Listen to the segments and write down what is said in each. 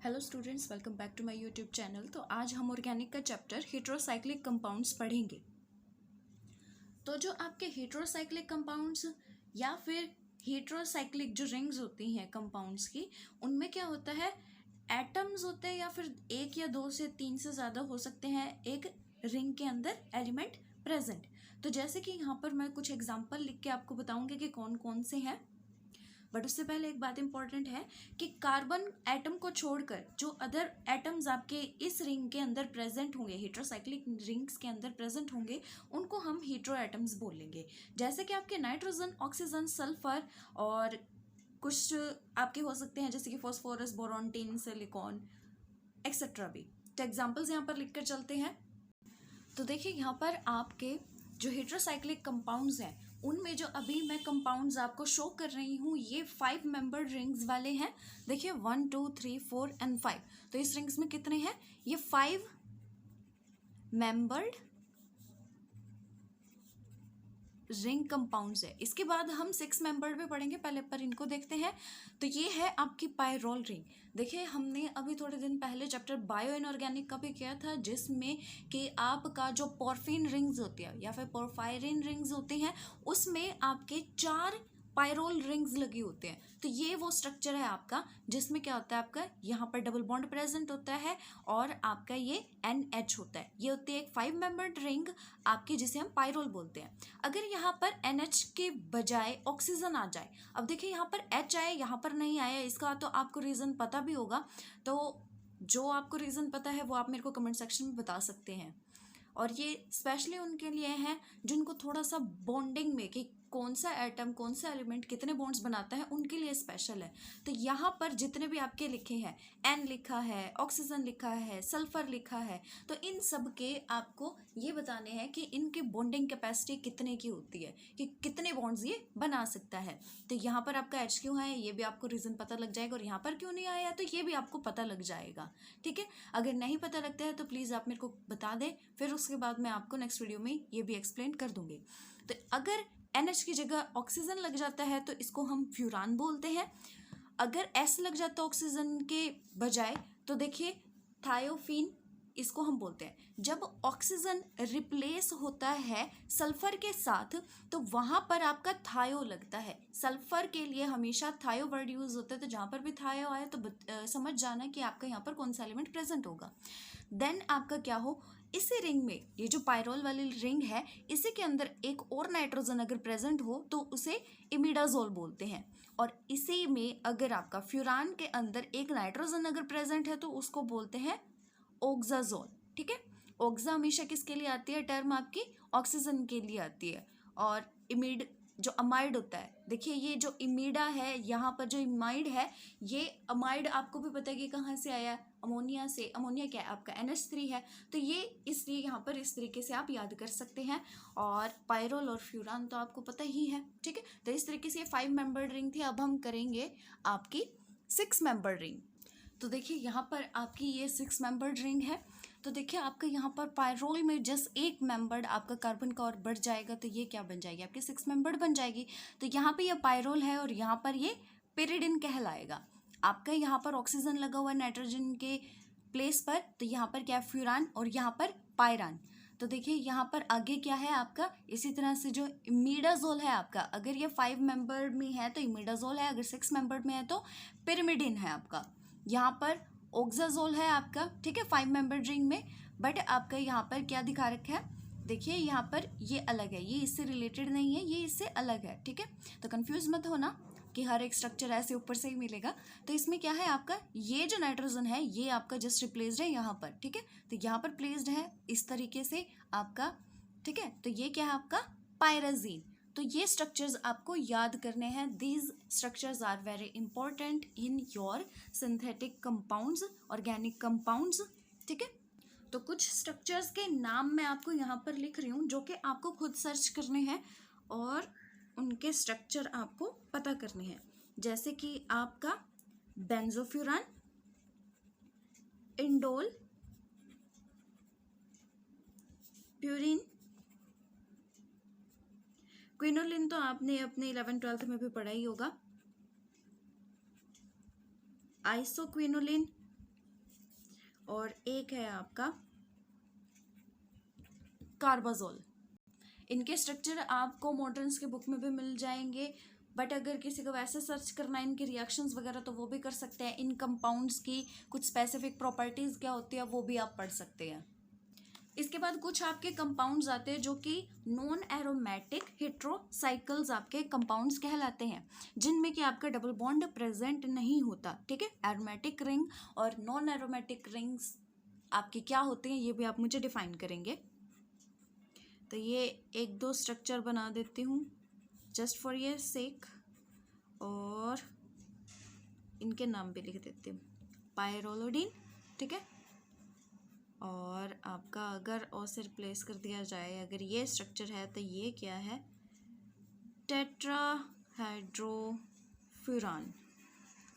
Hello students, welcome back to my YouTube channel. तो आज हम ऑर्गेनिक का चैप्टर हेट्रोसाइक्लिक कंपाउंड्स पढ़ेंगे। तो जो आपके हेट्रोसाइक्लिक कंपाउंड्स या फिर हेट्रोसाइक्लिक जो रिंग्स होती हैं कंपाउंड्स की, उनमें क्या होता है, एटम्स होते हैं या फिर एक या दो से तीन से ज़्यादा हो सकते हैं एक रिंग के अंदर एलिमेंट प्रेजेंट। तो जैसे कि यहाँ पर मैं कुछ एग्जांपल लिख के आपको बताऊंगी कि कौन कौन से हैं। बट उससे पहले एक बात इंपॉर्टेंट है कि कार्बन एटम को छोड़कर जो अदर एटम्स आपके इस रिंग के अंदर प्रेजेंट होंगे, हेट्रोसाइक्लिक रिंग्स के अंदर प्रेजेंट होंगे, उनको हम हेट्रो एटम्स बोलेंगे। जैसे कि आपके नाइट्रोजन, ऑक्सीजन, सल्फर और कुछ आपके हो सकते हैं जैसे कि phosphorus, boron, tin, silicon etcetera भी। तो एग्जाम्पल्स यहाँ पर लिख कर चलते हैं। तो देखिए यहाँ पर आपके जो हेट्रोसाइक्लिक कंपाउंड्स हैं उनमें जो अभी मैं कंपाउंड्स आपको शो कर रही हूँ ये 5 मेंबर्ड रिंग्स वाले हैं। देखिए 1 2 3 4 एंड 5। तो इस रिंग्स में कितने हैं? ये 5 मेंबर्ड रिंग कंपाउंड्स है। इसके बाद हम 6 मेंबर्ड भी पढ़ेंगे, पहले पर इनको देखते हैं। तो ये है आपकी पायरोल रिंग। देखिए हमने अभी थोड़े दिन पहले चैप्टर बायो इनऑर्गेनिक का भी किया था, जिसमें कि आपका जो पोरफिन रिंग्स होती है या फिर पोरफायरिन रिंग्स होती हैं उसमें आपके 4 पायरोल रिंग्स लगी होते हैं। तो ये वो स्ट्रक्चर है आपका जिसमें क्या होता है, आपका यहाँ पर डबल बॉन्ड प्रेजेंट होता है और आपका ये NH होता है। ये होती है एक 5 मेंबर्ड रिंग आपकी, जिसे हम पायरोल बोलते हैं। अगर यहाँ पर NH के बजाय ऑक्सीजन आ जाए, अब देखिए यहाँ पर H आए, यहाँ पर नहीं आया, इसका तो आपको रीज़न पता भी होगा। तो जो आपको रीज़न पता है वो आप मेरे को कमेंट सेक्शन में बता सकते हैं। और ये स्पेशली उनके लिए है जिनको थोड़ा सा बॉन्डिंग में कि कौन सा एटम कौन सा एलिमेंट कितने बॉन्ड्स बनाता है, उनके लिए स्पेशल है। तो यहाँ पर जितने भी आपके लिखे हैं, N लिखा है, ऑक्सीजन लिखा है, सल्फर लिखा है, तो इन सब के आपको ये बताने हैं कि इनकी बॉन्डिंग कैपेसिटी कितने की होती है, कि कितने बॉन्ड्स ये बना सकता है। तो यहाँ पर आपका H क्यों है ये भी आपको रीज़न पता लग जाएगा, और यहाँ पर क्यों नहीं आया तो ये भी आपको पता लग जाएगा। ठीक है, अगर नहीं पता लगता है तो प्लीज़ आप मेरे को बता दें, फिर उसके बाद मैं आपको नेक्स्ट वीडियो में ये भी एक्सप्लेन कर दूंगी। तो अगर NH की जगह ऑक्सीजन लग जाता है तो इसको हम फ्यूरान बोलते हैं। अगर S लग जाता है ऑक्सीजन के बजाय तो देखिए थायोफीन, इसको हम बोलते हैं। जब ऑक्सीजन रिप्लेस होता है सल्फर के साथ तो वहां पर आपका थायो लगता है। सल्फर के लिए हमेशा थायो वर्ड यूज होता है, तो जहां पर भी थायो आए तो समझ जाना कि आपका यहाँ पर कौन सा एलिमेंट प्रेजेंट होगा। देन आपका क्या हो, इसी रिंग में, ये जो पायरोल वाली रिंग है, इसी के अंदर एक और नाइट्रोजन अगर प्रेजेंट हो तो उसे इमिडाजोल बोलते हैं। और इसी में अगर आपका फ्यूरान के अंदर एक नाइट्रोजन अगर प्रेजेंट है तो उसको बोलते हैं ऑक्साजोल। ठीक है, ऑक्सा हमेशा किसके लिए आती है, टर्म आपकी ऑक्सीजन के लिए आती है। और इमिड जो अमाइड होता है, देखिए ये जो इमिडा है, यहाँ पर जो इमाइड है, ये अमाइड आपको भी पता है कि कहाँ से आया, अमोनिया से। अमोनिया क्या है आपका NH3 है। तो ये इसलिए यहाँ पर इस तरीके से आप याद कर सकते हैं। और पायरोल और फ्यूरान तो आपको पता ही है। ठीक है, तो इस तरीके से ये 5 मेंबर्ड रिंग थी। अब हम करेंगे आपकी 6 मेंबर्ड रिंग। तो देखिए यहाँ पर आपकी ये 6 मेंबर्ड रिंग है। तो देखिए आपका यहाँ पर पायरोल में जस्ट एक मेंबर्ड आपका कार्बन का और बढ़ जाएगा तो ये क्या बन जाएगी, आपकी 6 मेंबर्ड बन जाएगी। तो यहाँ पे ये पायरोल है और यहाँ पर ये पेरिडिन कहलाएगा। आपका यहाँ पर ऑक्सीजन लगा हुआ है नाइट्रोजन के प्लेस पर, तो यहाँ पर क्या है, फ्यूरान, और यहाँ पर पायरान। तो देखिए यहाँ पर आगे क्या है आपका, इसी तरह से जो इमिडाजोल है आपका, अगर ये 5 मेंबर्ड में है तो इमिडाजोल है, अगर 6 मेंबर्ड में है तो पिरिमिडिन है आपका। यहाँ पर ऑक्साजोल है आपका। ठीक है, 5 मेंबर्ड रिंग में। बट आपका यहाँ पर क्या दिखा रखा है, देखिए यहाँ पर ये अलग है, ये इससे रिलेटेड नहीं है, ये इससे अलग है। ठीक है, तो कंफ्यूज मत होना कि हर एक स्ट्रक्चर ऐसे ऊपर से ही मिलेगा। तो इसमें क्या है आपका, ये जो नाइट्रोजन है ये आपका जस्ट रिप्लेस्ड है यहाँ पर। ठीक है, तो यहाँ पर प्लेस्ड है इस तरीके से आपका। ठीक है, तो ये क्या है आपका पायराजीन। तो ये स्ट्रक्चर्स आपको याद करने हैं। These structures are very important in your synthetic compounds, organic compounds. ठीक है, तो कुछ स्ट्रक्चर्स के नाम मैं आपको यहाँ पर लिख रही हूँ जो कि आपको खुद सर्च करने हैं और उनके स्ट्रक्चर आपको पता करने हैं। जैसे कि आपका बेंजोफ्यूरान, इंडोल, प्यूरिन, क्विनोलिन तो आपने अपने 11th-12th में भी पढ़ा ही होगा, आइसोक्विनोलिन, और एक है आपका कार्बाजोल। इनके स्ट्रक्चर आपको मॉडर्न्स के बुक में भी मिल जाएंगे, बट अगर किसी को वैसे सर्च करना है इनकी रिएक्शंस वगैरह तो वो भी कर सकते हैं। इन कंपाउंड्स की कुछ स्पेसिफिक प्रॉपर्टीज क्या होती है वो भी आप पढ़ सकते हैं। इसके बाद कुछ आपके कंपाउंड्स आते हैं जो कि नॉन एरोमेटिक हेट्रोसाइकल्स आपके कंपाउंड्स कहलाते हैं, जिनमें कि आपका डबल बॉन्ड प्रेजेंट नहीं होता। ठीक है, एरोमेटिक रिंग और नॉन एरोमेटिक रिंग्स आपके क्या होते हैं ये भी आप मुझे डिफाइन करेंगे। तो ये एक दो स्ट्रक्चर बना देती हूँ जस्ट फॉर ये सेक, और इनके नाम भी लिख देती हूँ। पायरोलोडीन, ठीक है, और आपका अगर ओ से रिप्लेस कर दिया जाए, अगर ये स्ट्रक्चर है तो ये क्या है, टेट्राहाइड्रोफ्यूरान।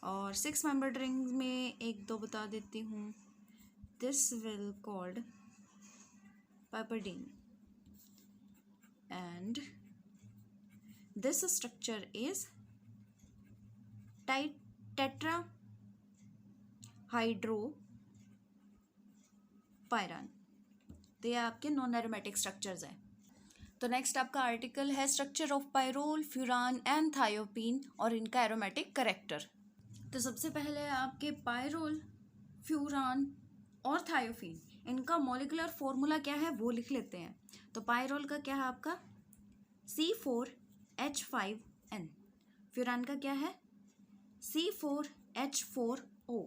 और 6 मेंबर्ड रिंग में एक दो बता देती हूँ। This will called piperidine and this structure is tetrahydropyran। तो ये आपके नॉन एरोमेटिक स्ट्रक्चर्स हैं। तो नेक्स्ट आपका आर्टिकल है structure of pyrrole, furan and thiophene और इनका एरोमेटिक करेक्टर। तो सबसे पहले आपके पायरोल, फ्यूरान और थायोपीन, इनका मॉलिक्यूलर फॉर्मूला क्या है वो लिख लेते हैं। तो पायरोल का क्या है आपका C4H5N, फ्यूरान का क्या है C4H4O,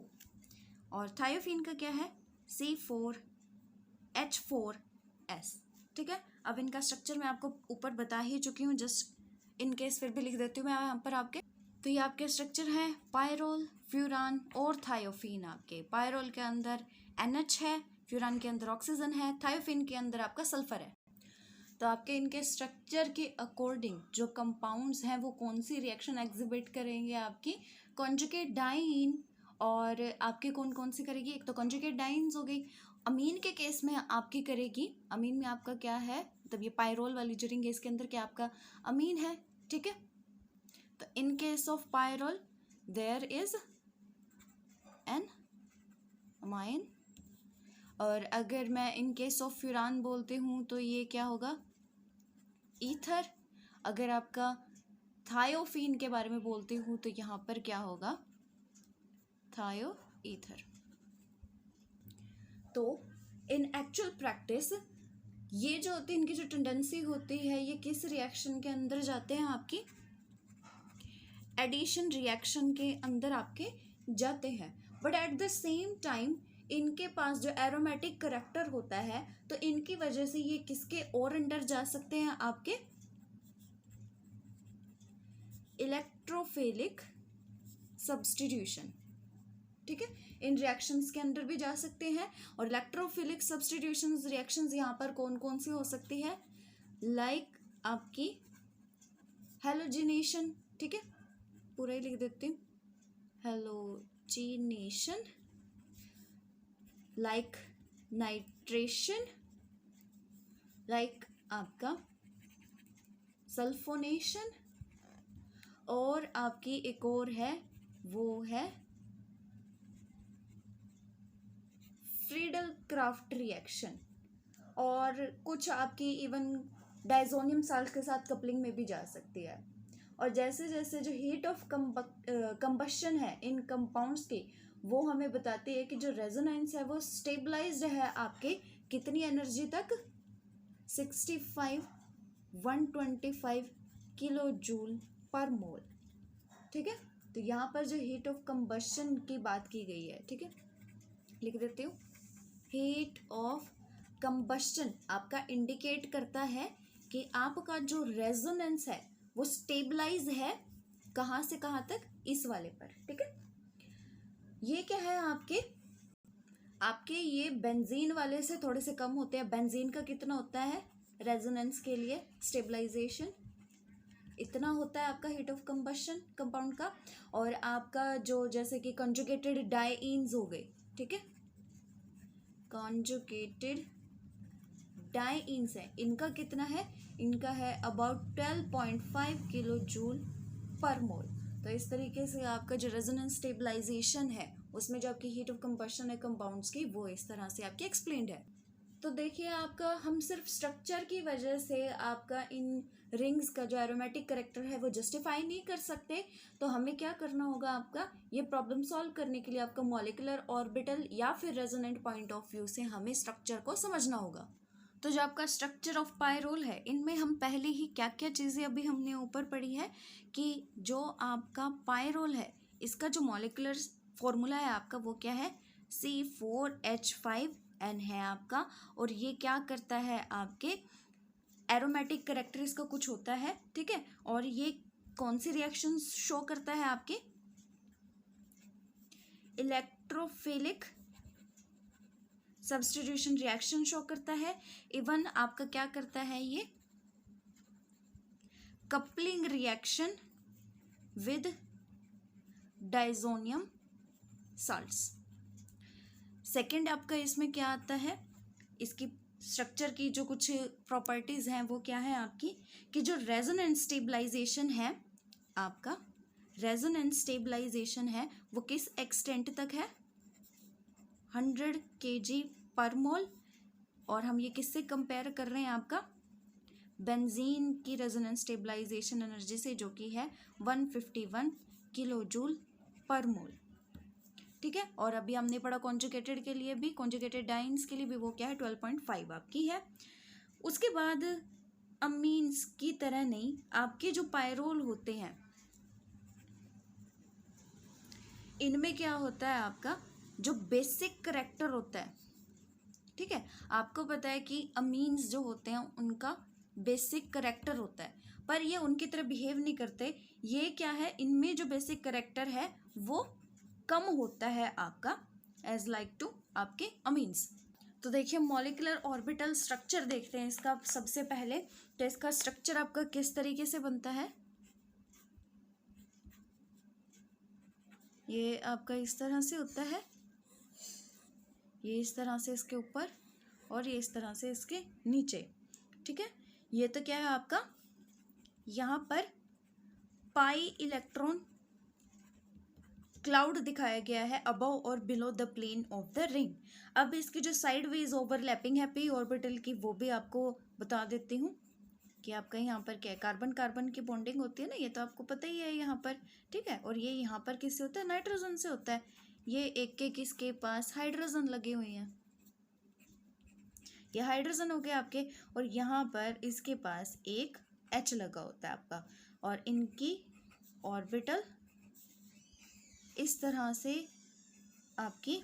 और थायोपीन का क्या है C4H4S। ठीक है, अब इनका स्ट्रक्चर मैं आपको ऊपर बता ही चुकी हूँ, जस्ट इन केस फिर भी लिख देती हूँ मैं यहाँ पर आपके। तो ये आपके स्ट्रक्चर है पायरोल, फ्यूरान और थायोपीन। आपके पायरोल के अंदर NH है, फ्यूरान के अंदर ऑक्सीजन है, थायोपीन के अंदर आपका सल्फर है। तो आपके इनके स्ट्रक्चर के अकॉर्डिंग जो कंपाउंड्स हैं वो कौन सी रिएक्शन एग्जिबिट करेंगे, आपकी कॉन्जुगेट डाइन, और आपके कौन कौन सी करेगी, एक तो कॉन्जुगेट डाइन्स हो गई। अमीन के केस में आपकी करेगी, अमीन में आपका क्या है, मतलब ये पायरोल वाली जो रिंग है इसके अंदर क्या आपका अमीन है। ठीक है, तो in case of pyrrole there is an amine, और अगर मैं इन केस ऑफ फ्यूरान बोलती हूँ तो ये क्या होगा, ईथर। अगर आपका थायोपीन के बारे में बोलती हूँ तो यहाँ पर क्या होगा, थायो ईथर। तो इन एक्चुअल प्रैक्टिस ये जो होती है, इनकी जो टेंडेंसी होती है, ये किस रिएक्शन के अंदर जाते हैं, आपकी एडिशन रिएक्शन के अंदर आपके जाते हैं। But at the same time इनके पास जो एरोमेटिक करेक्टर होता है, तो इनकी वजह से ये किसके और अंडर जा सकते हैं, आपके इलेक्ट्रोफिलिक सब्स्टिट्यूशन। ठीक है, इन रिएक्शंस के अंदर भी जा सकते हैं। और इलेक्ट्रोफिलिक सब्स्टिट्यूशन रिएक्शंस यहाँ पर कौन कौन सी हो सकती है, लाइक आपकी हेलोजिनेशन। ठीक है, पूरा ही लिख देती हूँ, हेलोजिनेशन, लाइक नाइट्रेशन, लाइक आपका सल्फोनेशन, और आपकी एक और है वो है फ्रीडल क्राफ्ट रिएक्शन, और कुछ आपकी इवन डाइजोनियम साल्ट के साथ कपलिंग में भी जा सकती है। और जैसे जैसे जो हीट ऑफ कंबशन है इन कंपाउंड्स की, वो हमें बताती है कि जो रेजोनेंस है वो स्टेबलाइज्ड है आपके कितनी एनर्जी तक, 125 किलो जूल पर मोल। ठीक है, तो यहाँ पर जो हीट ऑफ कंबशन की बात की गई है, ठीक है, लिख देती हूँ, हीट ऑफ कंबशन आपका इंडिकेट करता है कि आपका जो रेजोनेंस है वो स्टेबलाइज है कहाँ से कहाँ तक, इस वाले पर। ठीक है, ये क्या है आपके ये बेंजीन वाले से थोड़े से कम होते हैं। बेंजीन का कितना होता है रेजोनेंस के लिए स्टेबलाइजेशन, इतना होता है आपका हीट ऑफ कंबशन कंपाउंड का। और आपका जो जैसे कि कंजुगेटेड डाइईन्स हो गए, ठीक है, कंजुगेटेड डाइईन्स है, इनका कितना है, इनका है अबाउट 12.5 किलो जूल पर मोल। तो इस तरीके से आपका जो रेजोनेंस स्टेबलाइजेशन है उसमें जो आपकी हीट ऑफ कंबशन है कंपाउंड्स की, वो इस तरह से आपकी एक्सप्लेन्ड है। तो देखिए आपका हम सिर्फ स्ट्रक्चर की वजह से आपका इन रिंग्स का जो एरोमेटिक करेक्टर है वो जस्टिफाई नहीं कर सकते। तो हमें क्या करना होगा, आपका ये प्रॉब्लम सॉल्व करने के लिए आपका मॉलिक्यूलर ऑर्बिटल या फिर रेजोनेंट पॉइंट ऑफ व्यू से हमें स्ट्रक्चर को समझना होगा। तो जो आपका स्ट्रक्चर ऑफ पायरोल है, इनमें हम पहले ही क्या क्या चीज़ें अभी हमने ऊपर पढ़ी है कि जो आपका पायरोल है इसका जो मॉलिक्यूलर फॉर्मूला है आपका वो क्या है, C4H5N है आपका। और ये क्या करता है, आपके एरोमेटिक कैरेक्टर इसका कुछ होता है, ठीक है। और ये कौन सी रिएक्शन शो करता है, आपके इलेक्ट्रोफिलिक सब्स्टिट्यूशन रिएक्शन शो करता है। इवन आपका क्या करता है, ये coupling reaction with diazonium salts. Second आपका इसमें क्या आता है, इसकी स्ट्रक्चर की जो कुछ प्रॉपर्टीज हैं वो क्या है आपकी, कि जो रेजोनेंस स्टेबलाइजेशन है आपका, रेजोनेंस स्टेबलाइजेशन है वो किस एक्सटेंट तक है, 100 kg पर मोल। और हम ये किससे कंपेयर कर रहे हैं, आपका बेंजीन की रेजोनेंस स्टेबलाइजेशन एनर्जी से, जो कि है 151 किलो जूल पर मोल, ठीक है। और अभी हमने पढ़ा कॉन्जुगेटेड के लिए भी, कॉन्जुगेटेड डाइन्स के लिए भी वो क्या है 12.5 आपकी है। उसके बाद अमीन्स की तरह नहीं, आपके जो पायरोल होते हैं इनमें क्या होता है, आपका जो बेसिक करैक्टर होता है, ठीक है। आपको पता है कि अमीन्स जो होते हैं उनका बेसिक करैक्टर होता है, पर ये उनकी तरह बिहेव नहीं करते। ये क्या है, इनमें जो बेसिक करैक्टर है वो कम होता है आपका, एज लाइक टू आपके अमीन्स। तो देखिए मॉलिक्यूलर ऑर्बिटल स्ट्रक्चर देखते हैं इसका सबसे पहले। तो इसका स्ट्रक्चर आपका किस तरीके से बनता है, ये आपका इस तरह से होता है, ये इस तरह से इसके ऊपर और ये इस तरह से इसके नीचे, ठीक है। ये तो क्या है आपका, यहाँ पर पाई इलेक्ट्रॉन क्लाउड दिखाया गया है अबव और below the plane of the ring. अब इसकी जो साइडवेज ओवरलैपिंग है पी ऑर्बिटल की, वो भी आपको बता देती हूँ कि आपका यहाँ पर क्या है, कार्बन कार्बन की बॉन्डिंग होती है ना, ये तो आपको पता ही है यहाँ पर, ठीक है। और ये यहाँ पर किससे होता है, नाइट्रोजन से होता है। ये एक एक इसके पास हाइड्रोजन लगे हुए हैं, ये हाइड्रोजन हो गए आपके, और यहाँ पर इसके पास एक H लगा होता है आपका। और इनकी ऑर्बिटल इस तरह से आपकी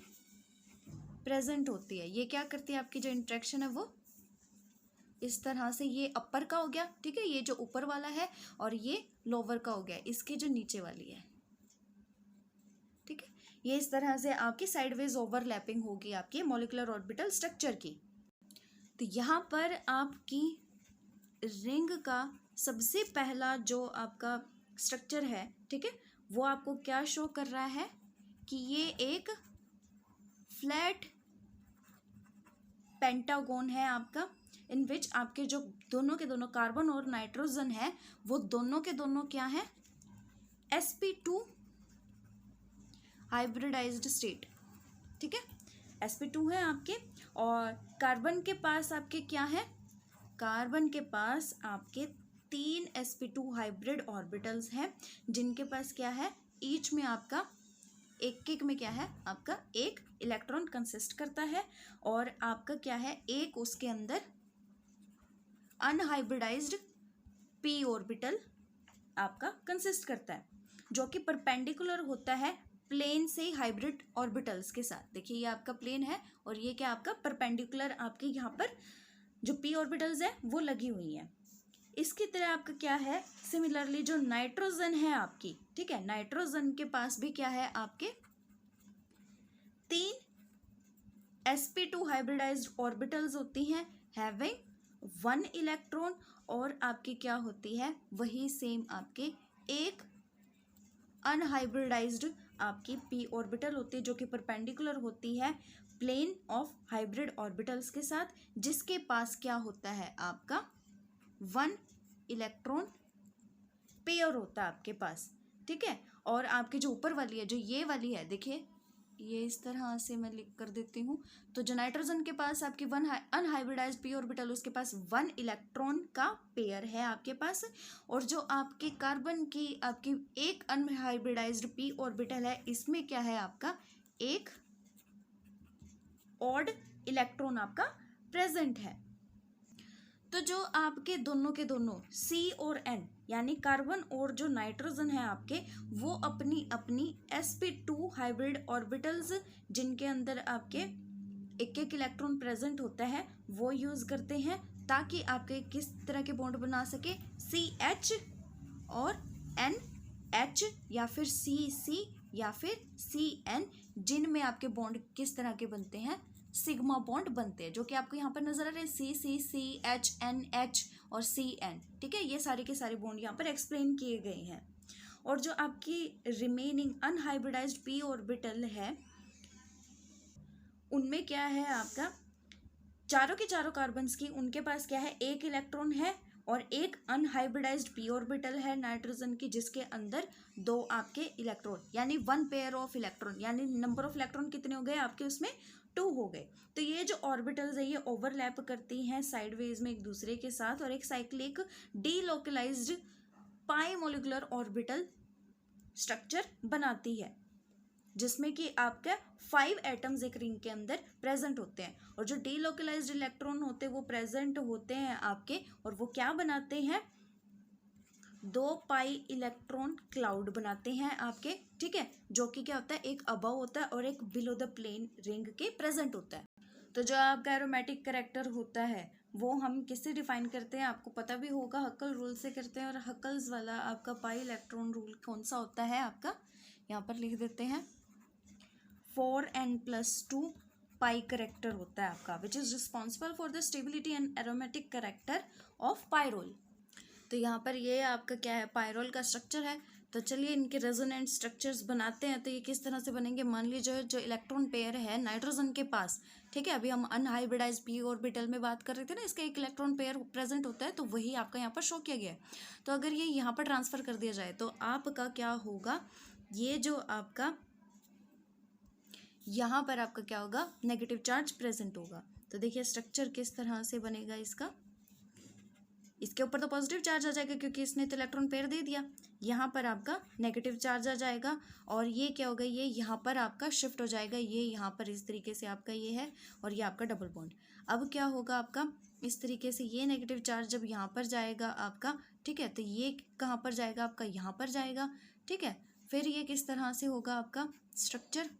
प्रेजेंट होती है। ये क्या करती है, आपकी जो इंट्रैक्शन है वो इस तरह से, ये अपर का हो गया, ठीक है, ये जो ऊपर वाला है, और ये लोअर का हो गया, इसकी जो नीचे वाली है, ठीक है। ये इस तरह से आपकी साइडवेज ओवरलैपिंग होगी आपकी मॉलिक्यूलर ऑर्बिटल स्ट्रक्चर की। तो यहाँ पर आपकी रिंग का सबसे पहला जो आपका स्ट्रक्चर है, ठीक है, वो आपको क्या शो कर रहा है कि ये एक फ्लैट पेंटागोन है आपका, इन विच आपके जो दोनों के दोनों कार्बन और नाइट्रोजन है वो दोनों के दोनों क्या है, sp2 हाइब्रिडाइज्ड स्टेट, ठीक है, sp2 है आपके। और कार्बन के पास आपके क्या है, कार्बन के पास आपके 3 sp2 हाइब्रिड ऑर्बिटल्स हैं, जिनके पास क्या है, ईच में आपका एक एक में क्या है, आपका एक इलेक्ट्रॉन कंसिस्ट करता है। और आपका क्या है, एक उसके अंदर अनहाइब्रिडाइज्ड p ऑर्बिटल आपका कंसिस्ट करता है, जो कि परपेंडिकुलर होता है प्लेन से हाइब्रिड ऑर्बिटल्स के साथ। देखिए ये आपका प्लेन है और ये क्या आपका परपेंडिकुलर, आपके यहाँ पर जो p ऑर्बिटल्स है वो लगी हुई हैं। इसकी तरह आपका क्या है, सिमिलरली जो नाइट्रोजन है आपकी, ठीक है, नाइट्रोजन के पास भी क्या है, आपके 3 sp2 हाइब्रिडाइज्ड ऑर्बिटल्स होती हैं हैविंग 1 इलेक्ट्रॉन। और आपकी क्या होती है, वही सेम आपके एक अनहाइब्रिडाइज्ड आपकी p ऑर्बिटल होती है, जो कि परपेंडिकुलर होती है प्लेन ऑफ हाइब्रिड ऑर्बिटल्स के साथ, जिसके पास क्या होता है, आपका 1 इलेक्ट्रॉन पेयर होता है आपके पास, ठीक है। और आपकी जो ऊपर वाली है, जो ये वाली है, देखिए ये इस तरह से मैं लिख कर देती हूँ। तो जो नाइट्रोजन के पास आपकी वन अनहाइब्रिडाइज्ड पी ऑर्बिटल, उसके पास 1 इलेक्ट्रॉन का पेयर है आपके पास, और जो आपके कार्बन की आपकी एक अनहाइब्रिडाइज्ड पी ऑर्बिटल है, इसमें क्या है आपका एक ऑड इलेक्ट्रॉन आपका प्रेजेंट है। तो जो आपके दोनों के दोनों C और N यानी कार्बन और जो नाइट्रोजन है आपके, वो अपनी अपनी sp2 हाइब्रिड ऑर्बिटल्स जिनके अंदर आपके एक एक इलेक्ट्रॉन प्रेजेंट होता है वो यूज करते हैं, ताकि आपके किस तरह के बॉन्ड बना सके, CH और NH या फिर CC या फिर CN, जिनमें आपके बॉन्ड किस तरह के बनते हैं, सिग्मा बॉन्ड बनते हैं, जो कि आपको यहाँ पर नजर आ रहे हैं CC, CH, NH और CN। ठीक है, ये सारे के सारे बॉन्ड यहाँ पर एक्सप्लेन किए गए हैं। और जो आपकी रिमेनिंग अनहाइब्रिडाइज्ड p ऑर्बिटल है, उनमें क्या है आपका चारों के चारों कार्बन्स की, उनके पास क्या है एक इलेक्ट्रॉन है और एक अनहाइब्रिडाइज्ड p ऑर्बिटल है नाइट्रोजन की, जिसके अंदर 2 आपके इलेक्ट्रॉन यानी 1 पेयर ऑफ इलेक्ट्रॉन, यानी नंबर ऑफ इलेक्ट्रॉन कितने हो गए आपके उसमें 2 हो गए। तो ये जो ऑर्बिटल्स है ये ओवरलैप करती हैं साइडवेज में एक दूसरे के साथ, और एक साइक्लिक डीलोकलाइज्ड पाई मोलिकुलर ऑर्बिटल स्ट्रक्चर बनाती है, जिसमें कि आपके 5 एटम्स एक रिंग के अंदर प्रेजेंट होते हैं, और जो डीलोकलाइज्ड इलेक्ट्रॉन होते हैं वो प्रेजेंट होते हैं आपके, और वो क्या बनाते हैं 2 पाई इलेक्ट्रॉन क्लाउड बनाते हैं आपके। ठीक है, जो कि क्या होता है एक अबव होता है और एक बिलो द प्लेन रिंग के प्रेजेंट होता है। तो जो आपका एरोमेटिक कैरेक्टर होता है वो हम किससे डिफाइन करते हैं, आपको पता भी होगा, हक्कल रूल से करते हैं। और हक्कल्स वाला आपका पाई इलेक्ट्रॉन रूल कौन सा होता है आपका, यहाँ पर लिख देते हैं 4n+2 पाई करेक्टर होता है आपका, which is responsible for the stability and aromatic character of pyrrole. तो यहाँ पर ये आपका क्या है पायरोल का स्ट्रक्चर है। तो चलिए इनके रेजोनेंट स्ट्रक्चर्स बनाते हैं। तो ये किस तरह से बनेंगे, मान लीजिए जो इलेक्ट्रॉन पेयर है नाइट्रोजन के पास, ठीक है, अभी हम अनहाइब्रिडाइज्ड p ऑर्बिटल में बात कर रहे थे ना, इसका एक इलेक्ट्रॉन पेयर प्रेजेंट होता है, तो वही आपका यहाँ पर शो किया गया है। तो अगर ये यहाँ पर ट्रांसफर कर दिया जाए तो आपका क्या होगा, ये जो आपका यहाँ पर आपका क्या होगा नेगेटिव चार्ज प्रेजेंट होगा। तो देखिए स्ट्रक्चर किस तरह से बनेगा इसका, इसके ऊपर तो पॉजिटिव चार्ज आ जाएगा क्योंकि इसने तो इलेक्ट्रॉन पेयर दे दिया, यहाँ पर आपका नेगेटिव चार्ज आ जाएगा, और ये क्या होगा ये यहाँ पर आपका शिफ्ट हो जाएगा, ये यहाँ पर इस तरीके से आपका ये है, और ये आपका डबल बॉन्ड। अब क्या होगा आपका इस तरीके से ये नेगेटिव चार्ज जब यहाँ पर जाएगा आपका, ठीक है, तो ये कहाँ पर जाएगा आपका यहाँ पर जाएगा। ठीक है, फिर ये किस तरह से होगा आपका स्ट्रक्चर,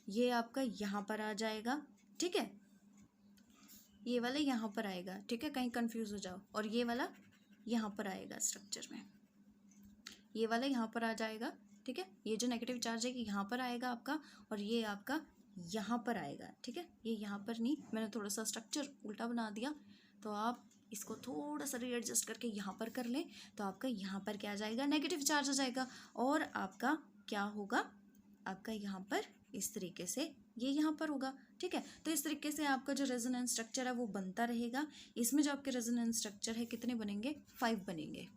ये आपका यहाँ पर आ जाएगा। ठीक है, ये वाला यहाँ पर आएगा, ठीक है, कहीं कंफ्यूज हो जाओ, और ये वाला यहाँ पर आएगा स्ट्रक्चर में, ये वाला यहाँ पर आ जाएगा। ठीक है, ये जो नेगेटिव चार्ज है कि यहाँ पर आएगा आपका, और ये आपका यहाँ पर आएगा। ठीक है, ये यहाँ पर नहीं, मैंने थोड़ा सा स्ट्रक्चर उल्टा बना दिया, तो आप इसको थोड़ा सा रीएडजस्ट करके यहाँ पर कर लें, तो आपका यहाँ पर क्या आ जाएगा नेगेटिव चार्ज आ जाएगा, और आपका क्या होगा आपका यहाँ पर इस तरीके से ये यहाँ पर होगा। ठीक है, तो इस तरीके से आपका जो रेजोनेंस स्ट्रक्चर है वो बनता रहेगा। इसमें जो आपके रेजोनेंस स्ट्रक्चर है कितने बनेंगे, 5 बनेंगे।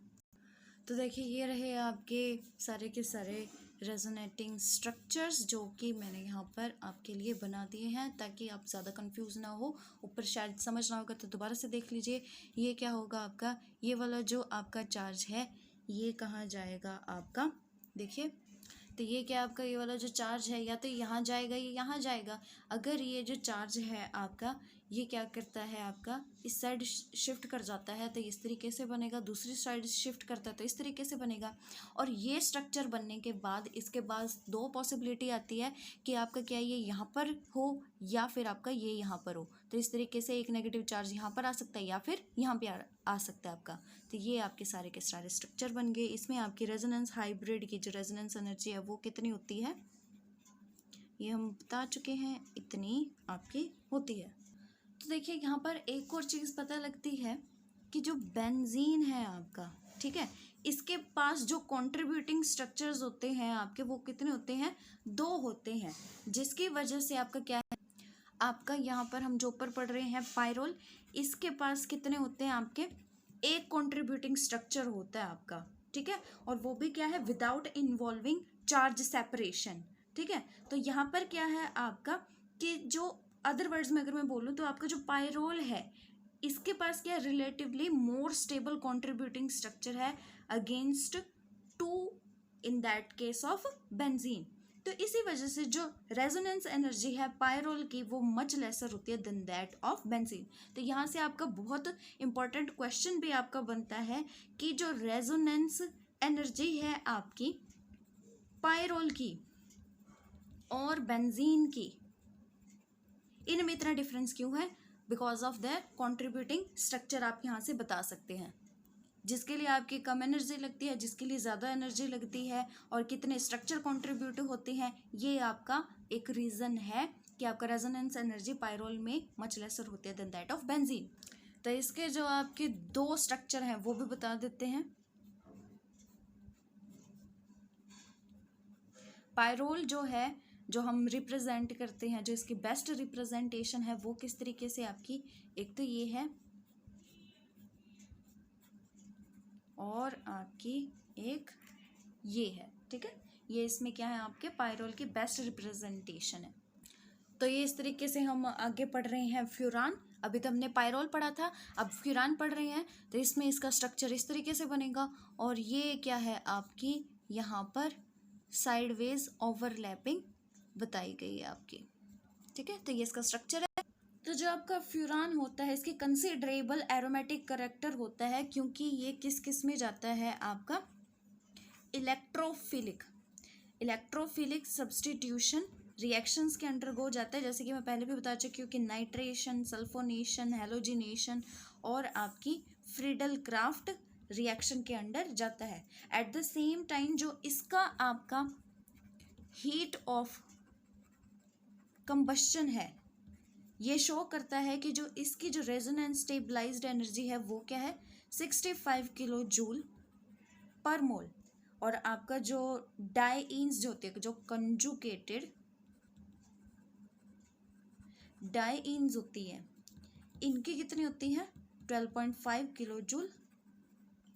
तो देखिए ये रहे आपके सारे के सारे रेजोनेटिंग स्ट्रक्चर्स जो कि मैंने यहाँ पर आपके लिए बना दिए हैं, ताकि आप ज़्यादा कंफ्यूज ना हो। ऊपर शायद समझ ना होगा तो दोबारा से देख लीजिए। ये क्या होगा आपका, ये वाला जो आपका चार्ज है ये कहाँ जाएगा आपका, देखिए, तो ये क्या आपका ये वाला जो चार्ज है या तो यहाँ जाएगा या यहाँ जाएगा। अगर ये जो चार्ज है आपका ये क्या करता है आपका इस साइड शिफ्ट कर जाता है तो इस तरीके से बनेगा, दूसरी साइड शिफ्ट करता है तो इस तरीके से बनेगा। और ये स्ट्रक्चर बनने के बाद इसके बाद 2 पॉसिबिलिटी आती है कि आपका क्या ये यहाँ पर हो या फिर आपका ये यहाँ पर हो। तो इस तरीके से एक नेगेटिव चार्ज यहाँ पर आ सकता है या फिर यहाँ पे आ सकता है आपका। तो ये आपके सारे के सारे स्ट्रक्चर बन गए। इसमें आपकी रेजोनेंस हाइब्रिड की जो रेजोनेंस एनर्जी है वो कितनी होती है ये हम बता चुके हैं, इतनी आपकी होती है। तो देखिए यहाँ पर एक और चीज़ पता लगती है कि जो बेंजीन है आपका, ठीक है, इसके पास जो कंट्रीब्यूटिंग स्ट्रक्चर्स होते हैं आपके वो कितने होते हैं, 2 होते हैं, जिसकी वजह से आपका क्या है आपका यहाँ पर हम जो ऊपर पढ़ रहे हैं पायरोल, इसके पास कितने होते हैं आपके, एक कंट्रीब्यूटिंग स्ट्रक्चर होता है आपका, ठीक है, और वो भी क्या है विदाउट इन्वॉल्विंग चार्ज सेपरेशन, ठीक है। तो यहाँ पर क्या है आपका कि जो अदर वर्ड्स में अगर मैं बोलूँ तो आपका जो पायरोल है इसके पास क्या relatively more stable contributing structure है against to in that case of benzene. तो इसी वजह से जो रेजोनेंस एनर्जी है पायरोल की वो मच लेसर होती है देन दैट ऑफ बेंजीन। तो यहाँ से आपका बहुत इंपॉर्टेंट क्वेश्चन भी आपका बनता है कि जो रेजोनेंस एनर्जी है आपकी पायरोल की और बेंजीन की, इनमें इतना डिफरेंस क्यों है? Because of the contributing structure आप यहाँ से बता सकते हैं। जिसके लिए आपकी कम एनर्जी लगती है, जिसके लिए ज़्यादा एनर्जी लगती है, और कितने स्ट्रक्चर कॉन्ट्रीब्यूट होते हैं, ये आपका एक रीज़न है कि आपका रेजोनेंस एनर्जी पायरोल में मच लेसर होती है देन दैट ऑफ बेंजीन। तो इसके जो आपके दो स्ट्रक्चर हैं वो भी बता देते हैं। पायरोल जो है, जो हम रिप्रेजेंट करते हैं, जो इसकी बेस्ट रिप्रेजेंटेशन है वो किस तरीके से आपकी, एक तो ये है और आपकी एक ये है, ठीक है। ये इसमें क्या है आपके पायरोल की बेस्ट रिप्रेजेंटेशन है। तो ये इस तरीके से हम आगे पढ़ रहे हैं फ्यूरान। अभी तो हमने पायरोल पढ़ा था, अब फ्यूरान पढ़ रहे हैं। तो इसमें इसका स्ट्रक्चर इस तरीके से बनेगा और ये क्या है आपकी यहाँ पर साइडवेज ओवरलैपिंग बताई गई है आपकी, ठीक है। तो ये इसका स्ट्रक्चर है। तो जो आपका फ्यूरान होता है इसके कंसिडरेबल एरोमेटिक करैक्टर होता है क्योंकि ये किस किस में जाता है आपका इलेक्ट्रोफिलिक सब्सटीट्यूशन रिएक्शंस के अंडरगो जाता है। जैसे कि मैं पहले भी बता चुकी हूँ कि नाइट्रेशन, सल्फोनेशन, हेलोजिनेशन और आपकी फ्रीडल क्राफ्ट रिएक्शन के अंडर जाता है। एट द सेम टाइम जो इसका आपका हीट ऑफ कंबस्शन है ये शो करता है कि जो इसकी जो रेजोनेंस स्टेबलाइज्ड एनर्जी है वो क्या है 65 किलो जूल पर मोल। और आपका जो डाइईन्स जो होते हैं, जो कंजुगेटेड डाइईन्स होती है, इनकी कितनी होती है 12.5 किलो जूल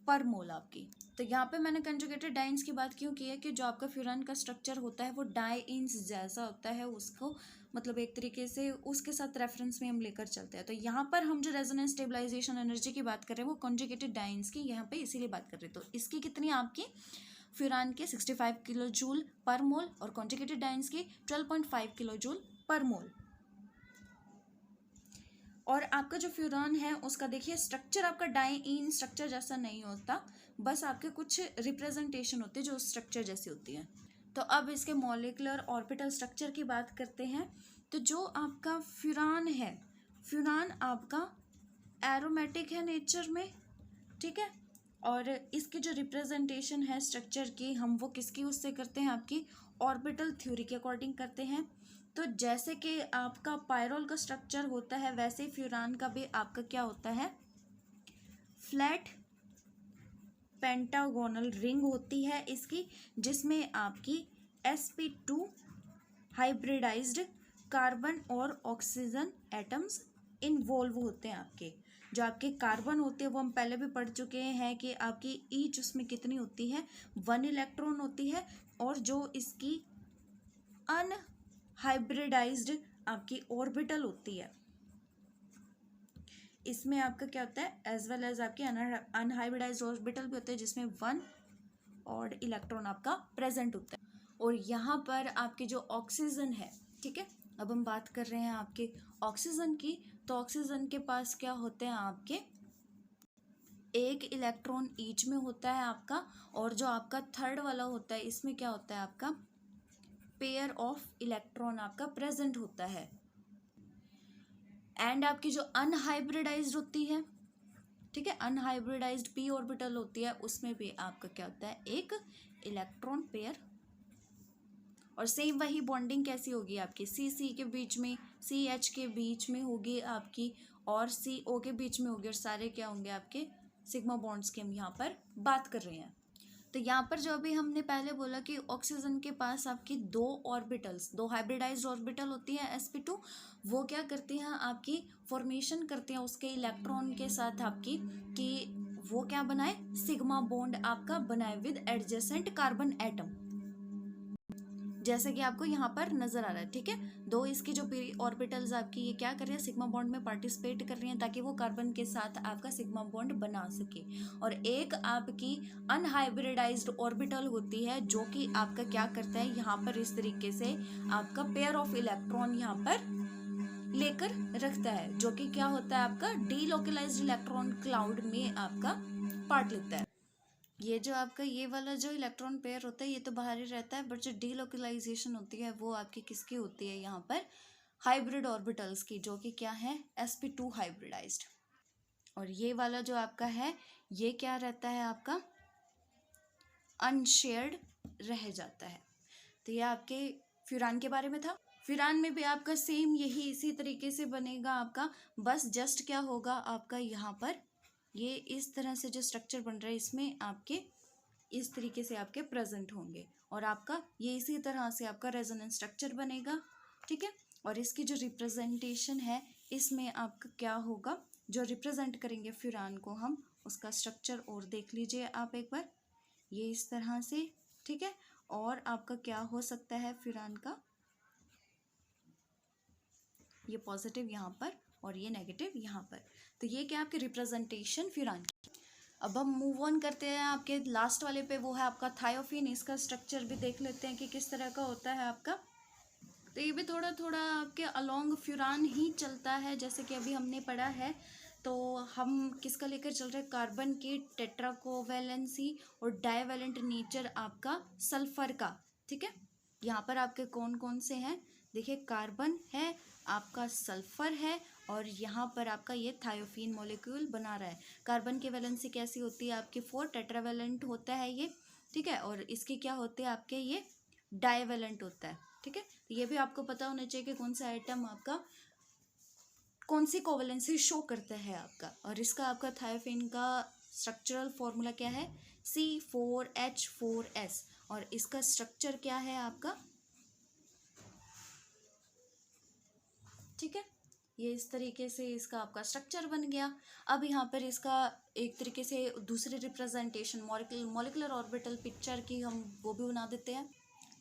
पर मोल आपकी। तो यहाँ पे मैंने कंजुगेटेड डाइन्स की बात क्यों की है कि जो आपका फ्यूरान का स्ट्रक्चर होता है वो डाइईन्स जैसा होता है, उसको मतलब एक तरीके से उसके साथ रेफरेंस में हम लेकर चलते हैं। तो यहाँ पर हम जो रेजोनेंस स्टेबलाइजेशन एनर्जी की बात कर रहे हैं वो कंजुगेटेड डाइन्स की यहाँ पे इसीलिए बात कर रहे हैं। तो इसकी कितनी आपकी फ्यूरान के 65 किलो जूल पर मोल और कंजुगेटेड डाइन्स की 12.5 किलो जूल पर मोल। और आपका जो फ्यूरान है उसका देखिए स्ट्रक्चर आपका डाइईन स्ट्रक्चर जैसा नहीं होता, बस आपके कुछ रिप्रेजेंटेशन होते हैं जो स्ट्रक्चर जैसी होती है। तो अब इसके मॉलिक्यूलर ऑर्बिटल स्ट्रक्चर की बात करते हैं। तो जो आपका फ्यूरान है, फ्यूरान आपका एरोमेटिक है नेचर में, ठीक है। और इसकी जो रिप्रेजेंटेशन है स्ट्रक्चर की हम वो किसकी उससे करते हैं, आपकी ऑर्बिटल थ्योरी के अकॉर्डिंग करते हैं। तो जैसे कि आपका पायरोल का स्ट्रक्चर होता है वैसे ही फ्यूरान का भी आपका क्या होता है, फ्लैट पेंटागोनल रिंग होती है इसकी, जिसमें आपकी sp2 हाइब्रिडाइज्ड कार्बन और ऑक्सीजन एटम्स इन्वॉल्व होते हैं। आपके जो आपके कार्बन होते हैं वो हम पहले भी पढ़ चुके हैं कि आपकी ईच उसमें कितनी होती है 1 इलेक्ट्रॉन होती है। और जो इसकी अनहाइब्रिडाइज्ड आपकी ऑर्बिटल होती है इसमें आपका क्या होता है एज वेल एज आपकी अनहाइब्रिडाइज्ड ऑर्बिटल भी होते हैं जिसमें 1 और इलेक्ट्रॉन आपका प्रेजेंट होता है। और यहाँ पर आपके जो ऑक्सीजन है, ठीक है, अब हम बात कर रहे हैं आपके ऑक्सीजन की। तो ऑक्सीजन के पास क्या होते हैं आपके 1 इलेक्ट्रॉन ईच में होता है आपका। और जो आपका थर्ड वाला होता है इसमें क्या होता है आपका पेयर ऑफ इलेक्ट्रॉन आपका प्रेजेंट होता है। एंड आपकी जो अनहाइब्रिडाइज्ड होती है, ठीक है, अनहाइब्रिडाइज्ड p ऑर्बिटल होती है उसमें भी आपका क्या होता है एक इलेक्ट्रॉन पेयर। और सेम वही बॉन्डिंग कैसी होगी आपकी C के बीच में, CH के बीच में होगी आपकी और CO के बीच में होगी। और सारे क्या होंगे आपके सिग्मा बॉन्ड्स की हम यहाँ पर बात कर रहे हैं। तो यहाँ पर जो अभी हमने पहले बोला कि ऑक्सीजन के पास आपकी दो हाइब्रिडाइज्ड ऑर्बिटल होती है sp2, वो क्या करती हैं आपकी फॉर्मेशन करती हैं उसके इलेक्ट्रॉन के साथ आपकी कि वो क्या बनाए सिग्मा बॉन्ड आपका बनाए विद एडजेसेंट कार्बन एटम। जैसे कि आपको यहाँ पर नजर आ रहा है, ठीक है। दो इसकी जो पी ऑर्बिटल्स आपकी ये क्या कर रही है, सिग्मा बॉन्ड में पार्टिसिपेट कर रही हैं ताकि वो कार्बन के साथ आपका सिग्मा बॉन्ड बना सके। और एक आपकी अनहाइब्रिडाइज्ड ऑर्बिटल होती है जो कि आपका क्या करता है, यहाँ पर इस तरीके से आपका पेयर ऑफ इलेक्ट्रॉन यहाँ पर लेकर रखता है, जो कि क्या होता है आपका डीलोकलाइज्ड इलेक्ट्रॉन क्लाउड में आपका पार्ट लेता है। ये जो आपका ये वाला जो इलेक्ट्रॉन पेयर होता है ये तो बाहर ही रहता है, बट जो डीलोकलाइजेशन होती है वो आपकी किसकी होती है, यहाँ पर हाइब्रिड ऑर्बिटल्स की, जो कि क्या है sp2 हाइब्रिडाइज्ड। और ये वाला जो आपका है ये क्या रहता है आपका अनशेयर्ड रह जाता है। तो ये आपके फ्यूरान के बारे में था। फ्यूरान में भी आपका सेम यही इसी तरीके से बनेगा आपका, बस जस्ट क्या होगा आपका यहाँ पर ये इस तरह से जो स्ट्रक्चर बन रहा है इसमें आपके इस तरीके से आपके प्रेजेंट होंगे, और आपका ये इसी तरह से आपका रेजोनेंस स्ट्रक्चर बनेगा, ठीक है। और इसकी जो रिप्रेजेंटेशन है इसमें आपका क्या होगा, जो रिप्रेजेंट करेंगे फ्यूरान को हम, उसका स्ट्रक्चर और देख लीजिए आप एक बार, ये इस तरह से, ठीक है। और आपका क्या हो सकता है फ्यूरान का, ये पॉजिटिव यहाँ पर और ये नेगेटिव यहाँ पर। तो ये क्या आपके रिप्रेजेंटेशन फ्यूरान की। अब हम मूव ऑन करते हैं आपके लास्ट वाले पे, वो है आपका थायोफिन। इसका स्ट्रक्चर भी देख लेते हैं कि किस तरह का होता है आपका। तो ये भी थोड़ा थोड़ा आपके अलोंग फ्यूरान ही चलता है, जैसे कि अभी हमने पढ़ा है। तो हम किसका लेकर चल रहे हैं, कार्बन की टेट्राकोवैलेंसी और डाइवैलेंट नेचर आपका सल्फर का, ठीक है। यहाँ पर आपके कौन कौन से हैं, देखिए कार्बन है आपका, सल्फर है, और यहाँ पर आपका ये थायोफीन मॉलिक्यूल बना रहा है। कार्बन की वैलेंसी कैसी होती है आपकी 4, टेट्रावैलेंट होता है ये, ठीक है। और इसके क्या होते हैं आपके ये डाइवैलेंट होता है, ठीक है। ये भी आपको पता होना चाहिए कि कौन सा आइटम आपका कौन सी कोवैलेंसी शो करता है आपका। और इसका आपका थायोफीन का स्ट्रक्चरल फॉर्मूला क्या है, C4H4S, और इसका स्ट्रक्चर क्या है आपका, ठीक है। ये इस तरीके से इसका आपका स्ट्रक्चर बन गया। अब यहाँ पर इसका एक तरीके से दूसरी रिप्रेजेंटेशन मॉलिक्यूलर ऑर्बिटल पिक्चर की हम वो भी बना देते हैं।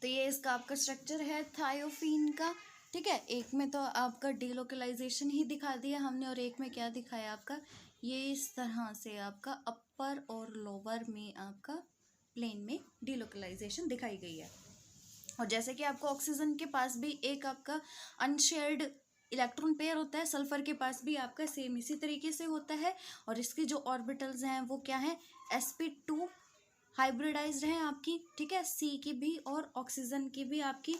तो ये इसका आपका स्ट्रक्चर है थायोफीन का, ठीक है। एक में तो आपका डीलोकलाइजेशन ही दिखा दिया हमने, और एक में क्या दिखाया आपका, ये इस तरह से आपका अपर और लोअर में आपका प्लेन में डीलोकलाइजेशन दिखाई गई है। और जैसे कि आपको ऑक्सीजन के पास भी एक आपका अनशेयर्ड इलेक्ट्रॉन पेयर होता है, सल्फर के पास भी आपका सेम इसी तरीके से होता है। और इसकी जो ऑर्बिटल्स हैं वो क्या है, sp2 हाइब्रिडाइज्ड हैं आपकी, ठीक है, सी की भी और ऑक्सीजन की भी आपकी।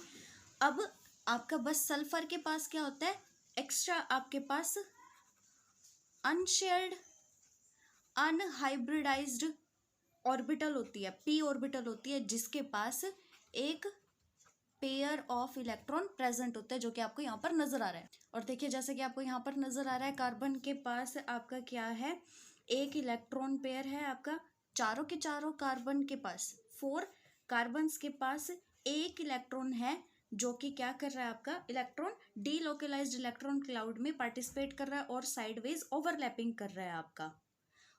अब आपका बस सल्फर के पास क्या होता है, एक्स्ट्रा आपके पास अनशेयर्ड अनहाइब्रिडाइज्ड ऑर्बिटल होती है, p ऑर्बिटल होती है, जिसके पास एक पेयर ऑफ इलेक्ट्रॉन प्रेजेंट होता है, जो कि आपको यहाँ पर नजर आ रहा है। और देखिए जैसे कि आपको यहाँ पर नजर आ रहा है, कार्बन के पास आपका क्या है, एक इलेक्ट्रॉन पेयर है आपका, चारों के चारों कार्बन के पास 4 कार्बन के पास एक इलेक्ट्रॉन है, जो कि क्या कर रहा है आपका इलेक्ट्रॉन डीलोकलाइज्ड इलेक्ट्रॉन क्लाउड में पार्टिसिपेट कर रहा है और साइडवेज ओवरलैपिंग कर रहा है आपका।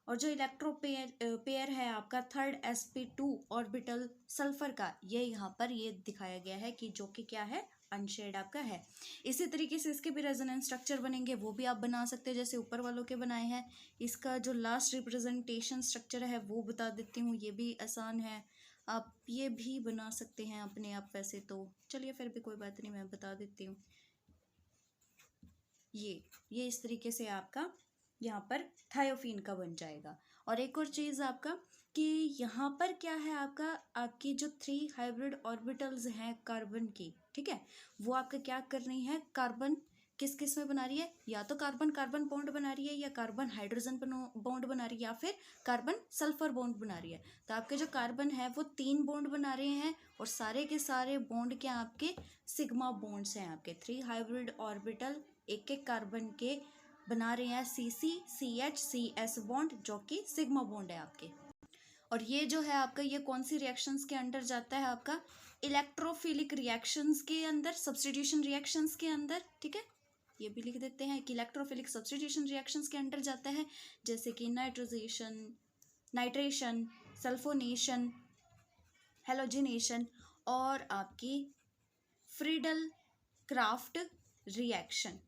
और जो इलेक्ट्रो पेयर है आपका थर्ड sp2 ऑर्बिटल सल्फर का, ये यहाँ पर ये दिखाया गया है कि जो कि क्या है अनशेड आपका है। इसी तरीके से इसके भी रेजोनेंस स्ट्रक्चर बनेंगे, वो भी आप बना सकते हैं जैसे ऊपर वालों के बनाए हैं। इसका जो लास्ट रिप्रेजेंटेशन स्ट्रक्चर है वो बता देती हूँ, ये भी आसान है, आप ये भी बना सकते हैं अपने आप वैसे तो, चलिए फिर भी कोई बात नहीं, मैं बता देती हूँ। ये इस तरीके से आपका यहाँ पर थायोफीन का बन जाएगा। और एक और चीज़ आपका कि यहाँ पर क्या है आपका, आपकी जो 3 हाइब्रिड ऑर्बिटल्स हैं कार्बन की, ठीक है, वो आपका क्या कर रही है, कार्बन किस किस में बना रही है, या तो कार्बन कार्बन बॉन्ड बना रही है, या कार्बन हाइड्रोजन बॉन्ड बना रही है, या फिर कार्बन सल्फर बॉन्ड बना रही है। तो आपके जो कार्बन है वो 3 बॉन्ड बना रहे हैं, और सारे के सारे बॉन्ड क्या आपके सिग्मा बॉन्ड्स हैं आपके। 3 हाइब्रिड ऑर्बिटल एक एक कार्बन के बना रहे हैं CH-CS बॉन्ड, जो कि सिग्मा बॉन्ड है आपके। और ये जो है आपका ये कौन सी रिएक्शंस के अंदर जाता है आपका, इलेक्ट्रोफिलिक रिएक्शंस के अंदर, सब्स्टिट्यूशन रिएक्शंस के अंदर, ठीक है। ये भी लिख देते हैं कि इलेक्ट्रोफिलिक सब्स्टिट्यूशन रिएक्शंस के अंदर जाता है, जैसे कि नाइट्रेशन, सल्फोनेशन, हेलोजिनेशन और आपकी फ्रीडल क्राफ्ट रिएक्शन।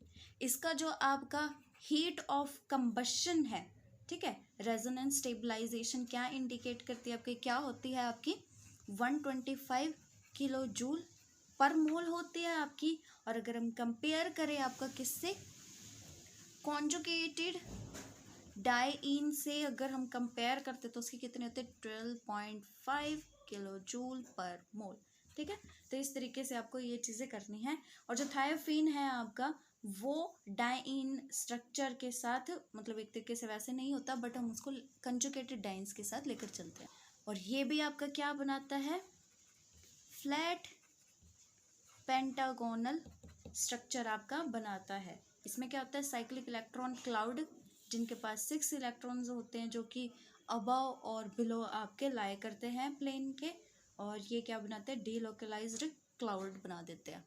इसका जो आपका हीट ऑफ कंबशन है, ठीक है, रेजोनेंस स्टेबलाइजेशन क्या इंडिकेट करती है आपकी, क्या होती है आपकी 125 किलो जूल पर मोल होती है आपकी। और अगर हम कंपेयर करें आपका किससे, कॉन्जुगेटेड डाइईन से अगर हम कंपेयर करते तो उसके कितने होते हैं 12.5 किलो जूल पर मोल, ठीक है। तो इस तरीके से आपको ये चीज़ें करनी है। और जो थायोफीन है आपका वो डाइईन स्ट्रक्चर के साथ, मतलब एक तरीके से वैसे नहीं होता बट हम उसको कंजुगेटेड डाइन्स के साथ लेकर चलते हैं। और ये भी आपका क्या बनाता है, फ्लैट पेंटागोनल स्ट्रक्चर आपका बनाता है। इसमें क्या होता है, साइक्लिक इलेक्ट्रॉन क्लाउड, जिनके पास 6 इलेक्ट्रॉन्स होते हैं जो कि अबव और बिलो आपके लाई करते हैं प्लेन के, और ये क्या बनाते हैं, डीलोकलाइज्ड क्लाउड बना देते हैं।